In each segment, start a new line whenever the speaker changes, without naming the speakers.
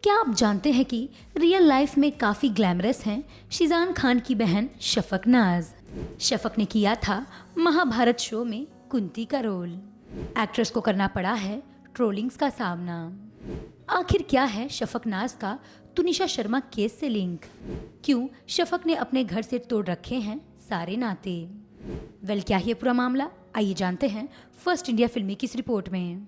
क्या आप जानते हैं कि रियल लाइफ में काफी ग्लैमरस हैं शीजान खान की बहन शफक नाज। शफक ने किया था महाभारत शो में कुंती का रोल। एक्ट्रेस को करना पड़ा है ट्रोलिंग्स का सामना। आखिर क्या है शफक नाज का तुनिशा शर्मा केस से लिंक? क्यों शफक ने अपने घर से तोड़ रखे हैं सारे नाते? क्या है ये पूरा मामला? आइए जानते हैं फर्स्ट इंडिया फिल्मी की इस रिपोर्ट में।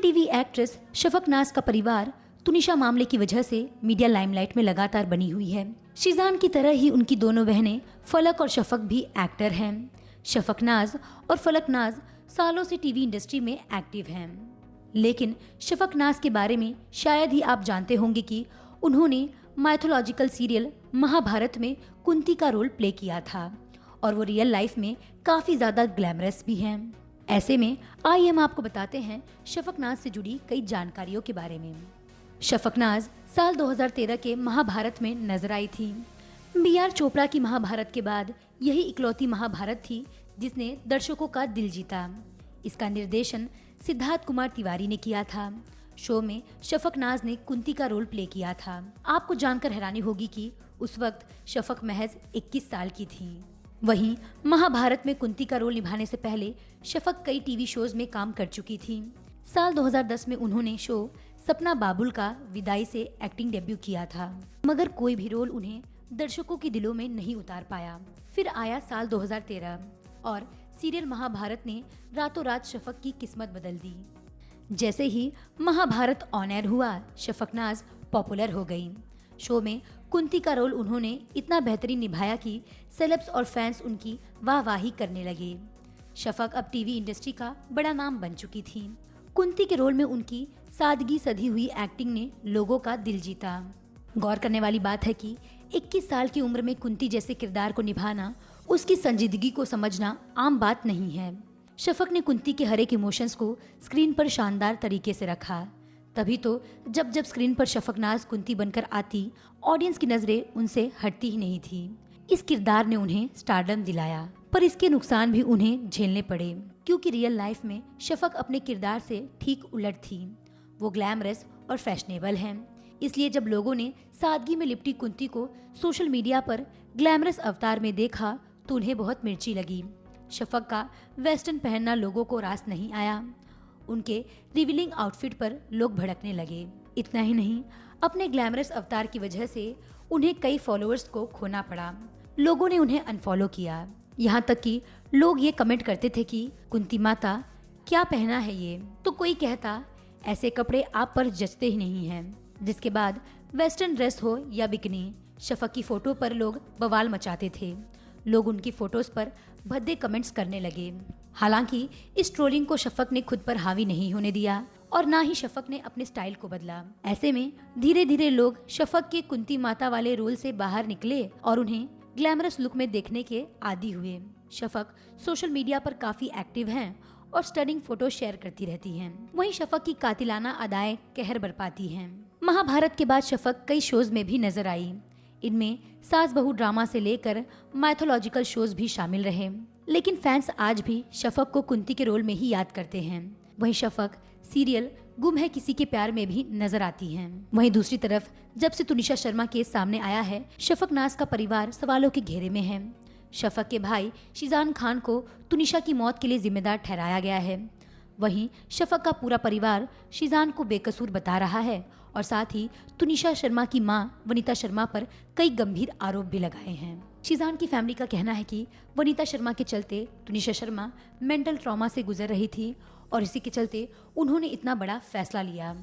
टीवी एक्ट्रेस शफक नाज का परिवार तुनिशा मामले की वजह से मीडिया लाइमलाइट में लगातार बनी हुई है। शीजान की तरह ही उनकी दोनों बहनें फलक और शफक भी एक्टर हैं। शफक नाज और फलक नाज सालों से टीवी इंडस्ट्री में एक्टिव हैं। लेकिन शफक नाज के बारे में शायद ही आप जानते होंगे कि उन्होंने माइथोलॉजिकल सीरियल महाभारत में कुंती का रोल प्ले किया था और वो रियल लाइफ में काफी ज्यादा ग्लैमरस भी हैं। ऐसे में आइए हम आपको बताते हैं शफक नाज से जुड़ी कई जानकारियों के बारे में। शफक नाज साल 2013 के महाभारत में नजर आई थी। बी.आर. चोपड़ा की महाभारत के बाद यही इकलौती महाभारत थी जिसने दर्शकों का दिल जीता। इसका निर्देशन सिद्धार्थ कुमार तिवारी ने किया था। शो में शफक नाज ने कुंती का रोल प्ले किया था। आपको जानकर हैरानी होगी कि उस वक्त शफक महज 21 साल की थी। वहीं महाभारत में कुंती का रोल निभाने से पहले शफक कई टीवी शोज में काम कर चुकी थी। साल 2010 में उन्होंने शो सपना बाबुल का विदाई से एक्टिंग डेब्यू किया था, मगर कोई भी रोल उन्हें दर्शकों के दिलों में नहीं उतार पाया। फिर आया साल 2013 और सीरियल महाभारत ने रातों रात शफक की किस्मत बदल दी। जैसे ही महाभारत ऑन एयर हुआ, शफक नाज पॉपुलर हो गई। शो में कुंती का रोल उन्होंने इतना बेहतरीन निभाया कि सेलेब्स और फैंस उनकी वाहवाही करने लगे। शफक अब टीवी इंडस्ट्री का बड़ा नाम बन चुकी थी। कुंती के रोल में उनकी सादगी सधी हुई एक्टिंग ने लोगों का दिल जीता। गौर करने वाली बात है कि 21 साल की उम्र में कुंती जैसे किरदार को निभाना, उसकी संजीदगी को समझना आम बात नहीं है। शफक ने कुंती के हर एक इमोशंस को स्क्रीन पर शानदार तरीके से रखा। तभी तो जब जब स्क्रीन पर शफक नाज कुंती बनकर आती, ऑडियंस की नजरें उनसे हटती ही नहीं थी। इस किरदार ने उन्हें स्टारडम दिलाया, पर इसके नुकसान भी उन्हें झेलने पड़े, क्योंकि रियल लाइफ में शफक अपने किरदार से ठीक उलट थी। वो ग्लैमरस और फैशनेबल हैं। इसलिए जब लोगों ने सादगी में लिपटी कुंती को सोशल मीडिया पर ग्लैमरस अवतार में देखा तो उन्हें बहुत मिर्ची लगी। शफक का वेस्टर्न पहनना लोगों को रास नहीं आया। उनके रिवीलिंग आउटफिट पर लोग भड़कने लगे। इतना ही नहीं, अपने ग्लैमरस अवतार की वजह से उन्हें कई फॉलोअर्स को खोना पड़ा। लोगों ने उन्हें अनफॉलो किया। यहाँ तक कि लोग ये कमेंट करते थे कि कुंती माता क्या पहना है ये, तो कोई कहता ऐसे कपड़े आप पर जचते ही नहीं हैं। जिसके बाद वेस्टर्न ड्रेस हो या बिकनी, शफक की फोटो पर लोग बवाल मचाते थे। लोग उनकी फोटोज पर भद्दे कमेंट्स करने लगे। हालांकि इस ट्रोलिंग को शफक ने खुद पर हावी नहीं होने दिया और ना ही शफक ने अपने स्टाइल को बदला। ऐसे में धीरे धीरे लोग शफक के कुंती माता वाले रोल से बाहर निकले और उन्हें ग्लैमरस लुक में देखने के आदी हुए। शफक सोशल मीडिया पर काफी एक्टिव हैं और स्टनिंग फोटो शेयर करती रहती हैं। वहीं शफक की कातिलाना अदाएं कहर बरपाती हैं। महाभारत के बाद शफक कई शोज में भी नजर आई। इनमें सास बहू ड्रामा से लेकर माइथोलॉजिकल शोज भी शामिल रहे। लेकिन फैंस आज भी शफक को कुंती के रोल में ही याद करते हैं। वहीं शफक सीरियल गुम है किसी के प्यार में भी नजर आती हैं। वहीं दूसरी तरफ जब से तुनिशा शर्मा केस सामने आया है, शफक नाज का परिवार सवालों के घेरे में है। शफक के भाई शीजान खान को तुनिशा की मौत के लिए जिम्मेदार ठहराया गया है। वहीं शफक का पूरा परिवार शीजान को बेकसूर बता रहा है और साथ ही तुनिशा शर्मा की मां वनीता शर्मा पर कई गंभीर आरोप भी लगाए हैं। शीजान की फैमिली का कहना है कि वनीता शर्मा के चलते तुनिशा शर्मा मेंटल ट्रॉमा से गुजर रही थी और इसी के चलते उन्होंने इतना बड़ा फैसला लिया।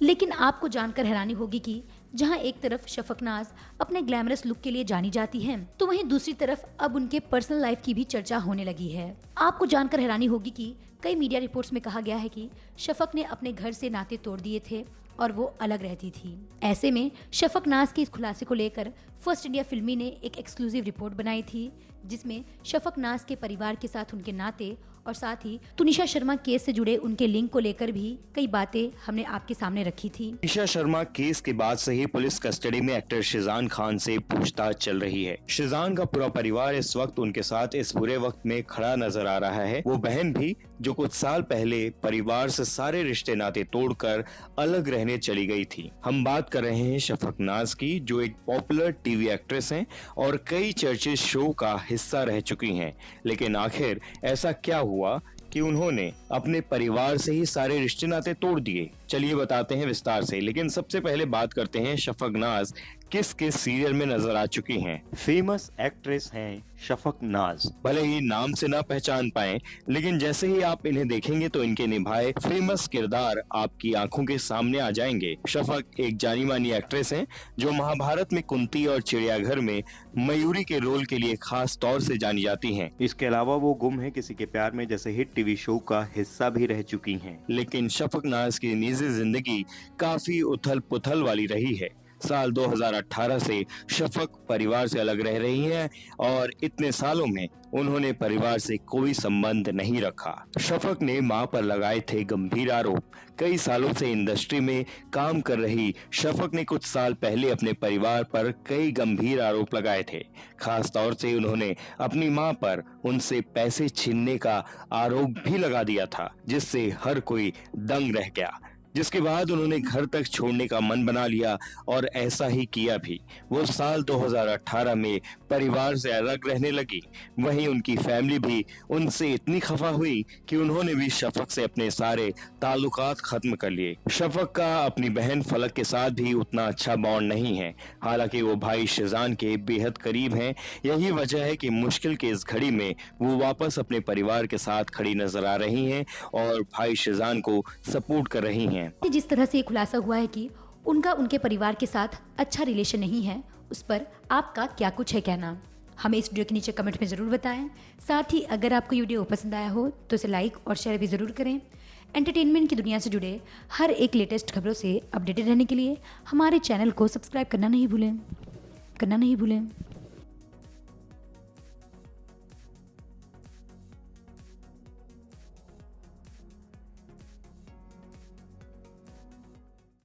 लेकिन आपको जानकर हैरानी होगी कि जहां एक तरफ शफक नाज अपने ग्लैमरस लुक के लिए जानी जाती हैं, तो वहीं दूसरी तरफ अब उनके पर्सनल लाइफ की भी चर्चा होने लगी है। आपको जानकर हैरानी होगी कि कई मीडिया रिपोर्ट्स में कहा गया है कि शफक ने अपने घर से नाते तोड़ दिए थे और वो अलग रहती थी। ऐसे में शफक नाज के इस खुलासे को लेकर फर्स्ट इंडिया फिल्मी ने एक एक्सक्लूसिव रिपोर्ट बनाई थी, जिसमें शफक नाज के परिवार के साथ उनके नाते और साथ ही तुनिशा शर्मा केस से जुड़े उनके लिंक को लेकर भी कई बातें हमने आपके सामने रखी थी।
तुनिशा शर्मा केस के बाद से ही पुलिस कस्टडी में एक्टर शीजान खान से पूछताछ चल रही है। शीजान का पूरा परिवार इस वक्त उनके साथ इस बुरे वक्त में खड़ा नजर आ रहा है। वो बहन भी जो कुछ साल पहले परिवार से सारे रिश्ते नाते तोड़कर अलग रहने चली गई थी। हम बात कर रहे हैं शफक नाज की, जो एक पॉपुलर टीवी एक्ट्रेस हैं और कई चर्चित शो का हिस्सा रह चुकी हैं। लेकिन आखिर ऐसा क्या हुआ कि उन्होंने अपने परिवार से ही सारे रिश्ते नाते तोड़ दिए? चलिए बताते हैं विस्तार से, लेकिन सबसे पहले बात करते हैं शफक नाज किस किस सीरियल में नजर आ चुकी हैं।
फेमस एक्ट्रेस हैं शफक नाज।
भले ही नाम से ना पहचान पाए, लेकिन जैसे ही आप इन्हें देखेंगे तो इनके निभाए फेमस किरदार आपकी आंखों के सामने आ जाएंगे। शफक एक जानी मानी एक्ट्रेस हैं जो महाभारत में कुंती और चिड़ियाघर में मयूरी के रोल के लिए खास तौर से जानी जाती हैं।
इसके अलावा वो गुम है किसी के प्यार में जैसे हिट टीवी शो का हिस्सा भी रह चुकी हैं।
लेकिन शफक नाज की निजी जिंदगी काफी उथल पुथल वाली रही है। साल 2018 से शफक परिवार से अलग रह रही हैं और इतने सालों में उन्होंने परिवार से कोई संबंध नहीं रखा। शफक ने मां पर लगाए थे गंभीर आरोप। कई सालों से इंडस्ट्री में काम कर रही शफक ने कुछ साल पहले अपने परिवार पर कई गंभीर आरोप लगाए थे। खास तौर से उन्होंने अपनी मां पर उनसे पैसे छीनने का आरोप भी लगा दिया था, जिससे हर कोई दंग रह गया। जिसके बाद उन्होंने घर तक छोड़ने का मन बना लिया और ऐसा ही किया भी। वो साल 2018 में परिवार से अलग रहने लगी। वहीं उनकी फैमिली भी उनसे इतनी खफा हुई कि उन्होंने भी शफक से अपने सारे ताल्लुकात खत्म कर लिए। शफक का अपनी बहन फलक के साथ भी उतना अच्छा बॉन्ड नहीं है। हालांकि वो भाई शिजान के बेहद करीब हैं। यही वजह है कि मुश्किल के इस घड़ी में वो वापस अपने परिवार के साथ खड़ी नजर आ रही हैं और भाई शिजान को सपोर्ट कर रही हैं।
कि जिस तरह से ये खुलासा हुआ है कि उनका उनके परिवार के साथ अच्छा रिलेशन नहीं है, उस पर आपका क्या कुछ है कहना? हमें इस वीडियो के नीचे कमेंट में ज़रूर बताएं। साथ ही अगर आपको ये वीडियो पसंद आया हो तो इसे लाइक और शेयर भी ज़रूर करें। एंटरटेनमेंट की दुनिया से जुड़े हर एक लेटेस्ट खबरों से अपडेटेड रहने के लिए हमारे चैनल को सब्सक्राइब करना नहीं भूलें।